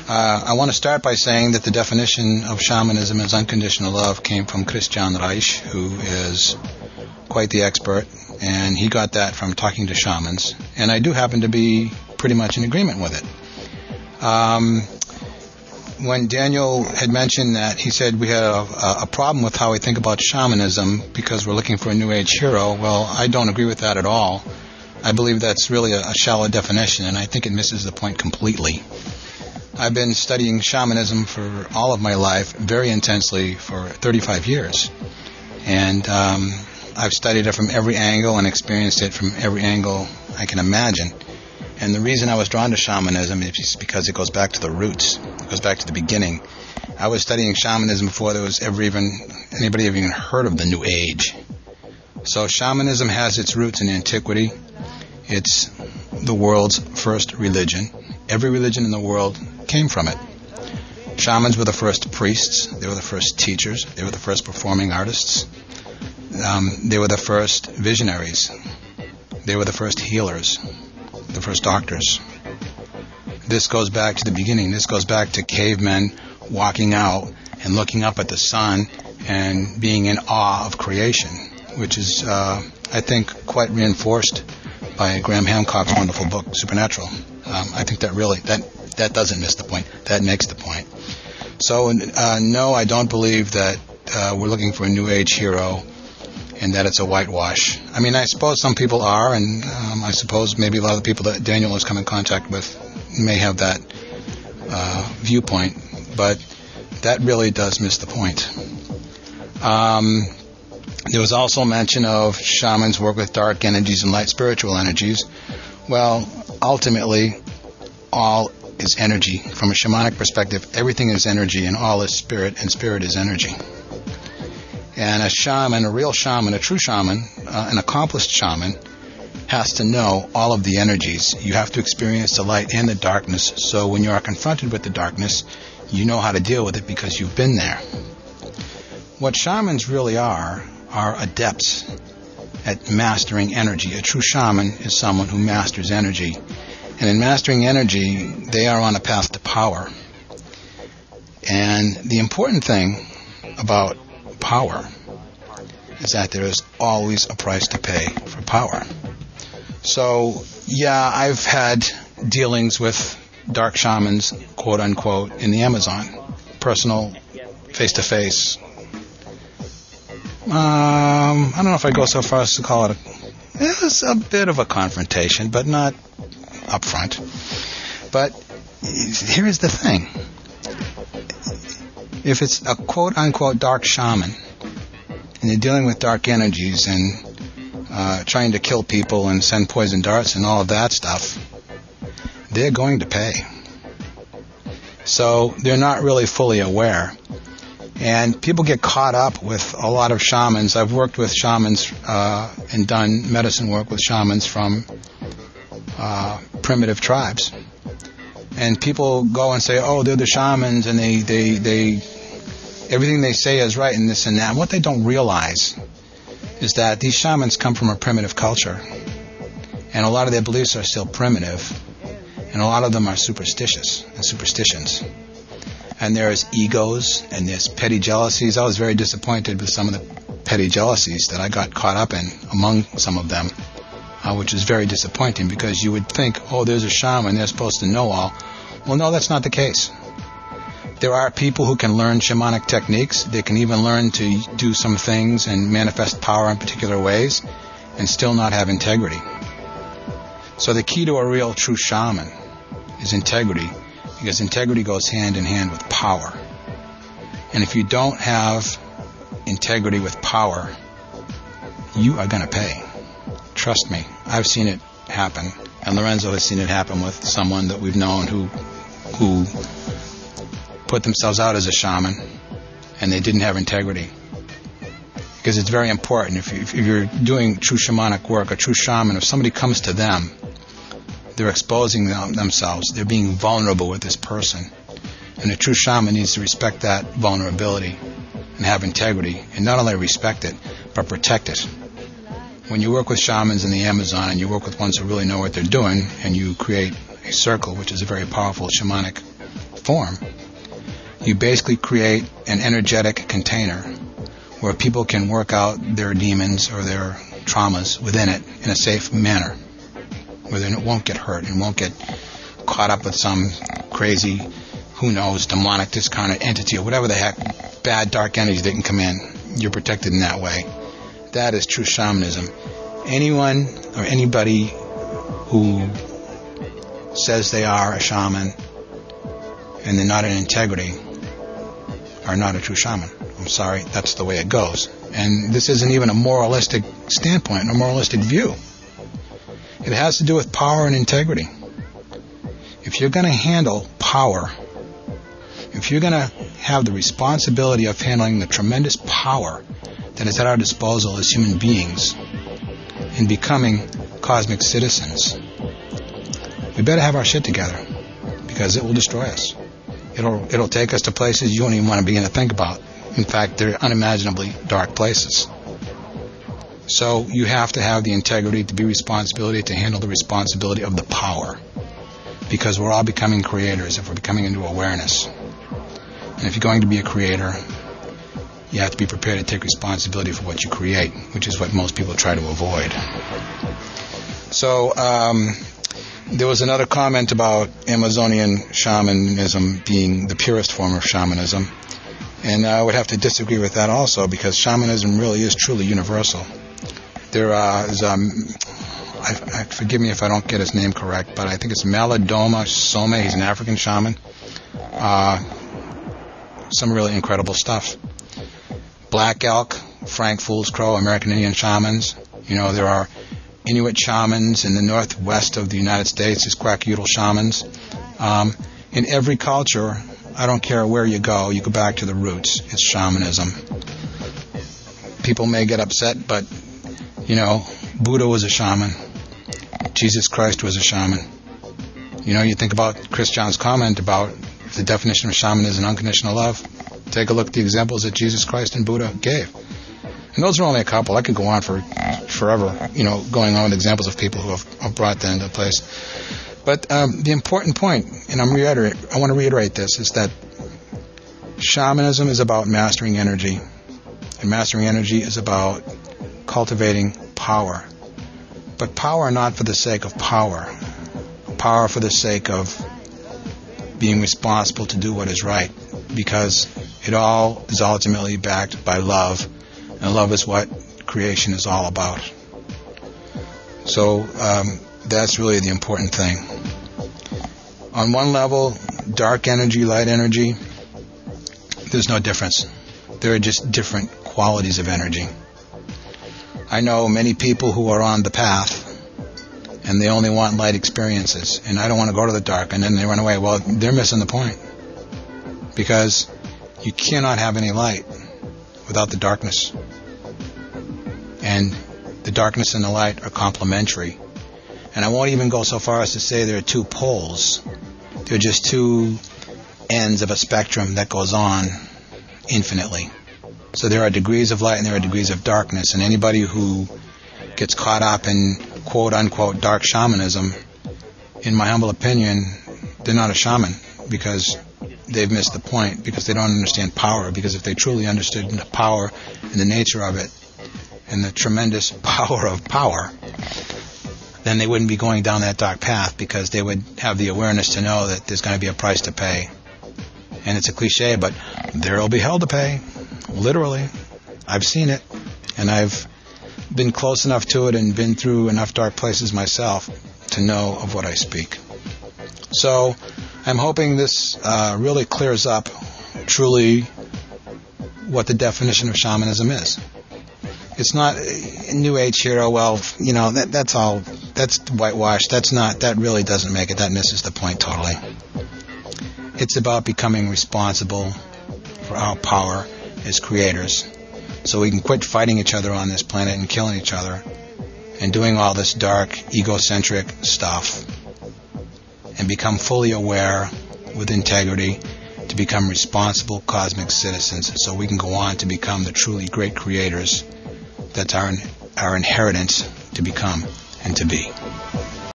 I want to start by saying that the definition of shamanism as unconditional love came from Christian Reich, who is quite the expert, and he got that from talking to shamans, and I do happen to be pretty much in agreement with it. When Daniel had mentioned that, he said we had a problem with how we think about shamanism because we're looking for a New Age hero. Well, I don't agree with that at all. I believe that's really a shallow definition, and I think it misses the point completely. I've been studying shamanism for all of my life, very intensely, for 35 years. And I've studied it from every angle and experienced it from every angle I can imagine. And the reason I was drawn to shamanism is because it goes back to the roots. It goes back to the beginning. I was studying shamanism before there was anybody ever even heard of the New Age. So shamanism has its roots in antiquity. It's the world's first religion. Every religion in the world came from it. Shamans were the first priests. They were the first teachers. They were the first performing artists. They were the first visionaries. They were the first healers, the first doctors. This goes back to the beginning. This goes back to cavemen walking out and looking up at the sun and being in awe of creation, which is, I think, quite reinforced by Graham Hancock's wonderful book, Supernatural. I think that doesn't miss the point. That makes the point. So, no, I don't believe that we're looking for a New Age hero and that it's a whitewash. I mean, I suppose some people are, and I suppose maybe a lot of the people that Daniel has come in contact with may have that viewpoint, but that really does miss the point. There was also mention of shamans work with dark energies and light spiritual energies. Well, ultimately, all is energy. From a shamanic perspective, everything is energy, and all is spirit, and spirit is energy. And a shaman, a real shaman, a true shaman, an accomplished shaman, has to know all of the energies. You have to experience the light and the darkness, so when you are confronted with the darkness, you know how to deal with it because you've been there. What shamans really are adepts at mastering energy. A true shaman is someone who masters energy. And in mastering energy, they are on a path to power. And the important thing about power is that there is always a price to pay for power. So, yeah, I've had dealings with dark shamans, quote unquote, in the Amazon. Personal, face-to-face. I don't know if I go so far as to call it a bit of a confrontation, but not up front. But here is the thing. If it's a quote-unquote dark shaman, and they're dealing with dark energies and trying to kill people and send poison darts and all of that stuff, they're going to pay. So they're not really fully aware. And people get caught up with a lot of shamans. I've worked with shamans and done medicine work with shamans from primitive tribes. And people go and say, oh, they're the shamans, and they everything they say is right and this and that. And what they don't realize is that these shamans come from a primitive culture. And a lot of their beliefs are still primitive. And a lot of them are superstitious and superstitions. And there's egos and there's petty jealousies. I was very disappointed with some of the petty jealousies that I got caught up in among some of them, which is very disappointing because you would think, oh, there's a shaman, they're supposed to know all. Well, no, that's not the case. There are people who can learn shamanic techniques. They can even learn to do some things and manifest power in particular ways and still not have integrity. So the key to a real true shaman is integrity, because integrity goes hand in hand with power. And if you don't have integrity with power, you are going to pay. Trust me, I've seen it happen. And Lorenzo has seen it happen with someone that we've known who put themselves out as a shaman and they didn't have integrity. Because it's very important. If you're doing true shamanic work, a true shaman, if somebody comes to them, they're exposing themselves. They're being vulnerable with this person. And a true shaman needs to respect that vulnerability and have integrity. And not only respect it, but protect it. When you work with shamans in the Amazon and you work with ones who really know what they're doing, and you create a circle, which is a very powerful shamanic form, you basically create an energetic container where people can work out their demons or their traumas within it in a safe manner, where it won't get hurt and won't get caught up with some crazy, who knows, demonic discarnate entity or whatever the heck, bad dark energy that can come in. You're protected in that way. That is true shamanism. Anyone or anybody who says they are a shaman and they're not in integrity are not a true shaman. I'm sorry, that's the way it goes. And this isn't even a moralistic standpoint, a moralistic view. It has to do with power and integrity. If you're going to handle power, if you're going to have the responsibility of handling the tremendous power that is at our disposal as human beings in becoming cosmic citizens, we better have our shit together, because it will destroy us. It'll take us to places you don't even want to begin to think about. In fact, they're unimaginably dark places. So you have to have the integrity to be responsibility, to handle the responsibility of the power, because we're all becoming creators if we're becoming into awareness. And if you're going to be a creator, you have to be prepared to take responsibility for what you create, which is what most people try to avoid. So there was another comment about Amazonian shamanism being the purest form of shamanism, and I would have to disagree with that also, because shamanism really is truly universal. There is, forgive me if I don't get his name correct, but I think it's Malidoma Some. He's an African shaman. Some really incredible stuff. Black Elk, Frank Fool's Crow, American Indian shamans. You know, there are Inuit shamans in the northwest of the United States. There's Kwakiutl shamans. In every culture, I don't care where you go back to the roots. It's shamanism. People may get upset, but, you know, Buddha was a shaman. Jesus Christ was a shaman. You know, you think about Chris John's comment about the definition of shamanism and unconditional love. Take a look at the examples that Jesus Christ and Buddha gave. And those are only a couple. I could go on for forever, you know, going on with examples of people who have brought that into place. But the important point, and I want to reiterate this, is that shamanism is about mastering energy. And mastering energy is about cultivating power. But power not for the sake of power. Power for the sake of being responsible to do what is right. Because it all is ultimately backed by love. And love is what creation is all about. So that's really the important thing. On one level, dark energy, light energy, there's no difference. There are just different qualities of energy. I know many people who are on the path and they only want light experiences, and I don't want to go to the dark, and then they run away. Well, they're missing the point, because you cannot have any light without the darkness. And the darkness and the light are complementary. And I won't even go so far as to say there are two poles. They're just two ends of a spectrum that goes on infinitely. So there are degrees of light and there are degrees of darkness. And anybody who gets caught up in quote-unquote dark shamanism, in my humble opinion, they're not a shaman, because they've missed the point, because they don't understand power. Because if they truly understood the power and the nature of it and the tremendous power of power, then they wouldn't be going down that dark path, because they would have the awareness to know that there's going to be a price to pay. And it's a cliche, but there will be hell to pay. Literally. I've seen it, and I've been close enough to it and been through enough dark places myself to know of what I speak. So I'm hoping this really clears up truly what the definition of shamanism is. It's not a New Age hero. Well, you know, that's all. That's whitewash. That really doesn't make it. That misses the point totally. It's about becoming responsible for our power as creators, so we can quit fighting each other on this planet and killing each other and doing all this dark, egocentric stuff, and become fully aware with integrity to become responsible cosmic citizens, so we can go on to become the truly great creators. That's our inheritance to become and to be.